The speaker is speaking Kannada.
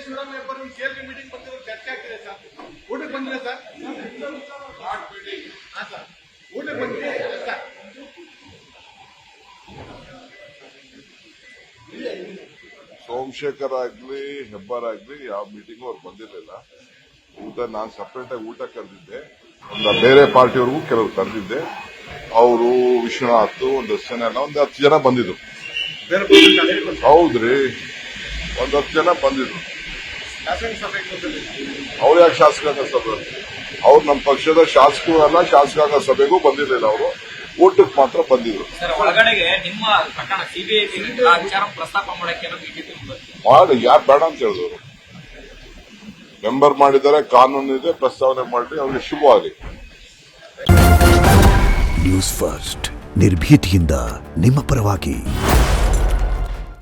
ಶಿವರಾಮ್ ಹೆಬ್ಬಾರ್ ಕೇಂದ್ರ ಮೀಟಿಂಗ್ ಬಂದಿರೋ ಚರ್ಚೆ ಆಗ್ತಿದೆ ಸರ್. ಊಟಕ್ಕೆ ಬಂದಿದೆ ಸರ್. ಹಾ ಸರ್, ಊಟಕ್ಕೆ ಬಂದಿದೆ ಸರ್. ಸೋಮಶೇಖರ್ ಆಗ್ಲಿ ಹೆಬ್ಬಾರ್ ಆಗ್ಲಿ ಯಾವ ಮೀಟಿಂಗ್ ಅವ್ರು ಬಂದಿರಲಿಲ್ಲ. ಊಟ ನಾನು ಸಪರೇಟ್ ಆಗಿ ಊಟ ಕರೆದಿದ್ದೆ. ಒಂದು ಬೇರೆ ಪಾರ್ಟಿಯವ್ರಿಗೂ ಕೆಲವರು ಕರೆದಿದ್ದೆ. ಅವರು ವಿಶ್ವನಾಥ್ ಒಂದು 10 ಜನ ಬಂದಿದ್ರು. ಹೌದ್ರಿ, 10 ಜನ ಬಂದಿದ್ರು. ಅವ್ರು ಯಾಕೆ ಶಾಸಕಾಂಗ ಸಭೆ? ಅವ್ರು ನಮ್ಮ ಪಕ್ಷದ ಶಾಸಕರು ಅಲ್ಲ, ಶಾಸಕಾಂಗ ಸಭೆಗೂ ಬಂದಿರಲಿಲ್ಲ. ಅವರು ಊಟಕ್ಕೆ ಮಾತ್ರ ಬಂದಿದ್ರು. ಒಳಗಡೆಗೆ ನಿಮ್ಮ ಪ್ರಕರಣ ಸಿಬಿಐ ವಿಚಾರ ಪ್ರಸ್ತಾಪ ಮಾಡಕ್ಕೆ ಮಾಡಿ ಯಾರು ಬೇಡ ಅಂತ ಹೇಳಿದವರು. ಮೆಂಬರ್ ಮಾಡಿದ್ದಾರೆ, ಕಾನೂನು ಇದೆ, ಪ್ರಸ್ತಾವನೆ ಮಾಡಿ, ಅವ್ರಿಗೆ ಶುಭವಾಗಿ. ನ್ಯೂಸ್ ಫಸ್ಟ್ ನಿರ್ಭೀತಿಯಿಂದ ನಿಮ್ಮ ಪರವಾಗಿ.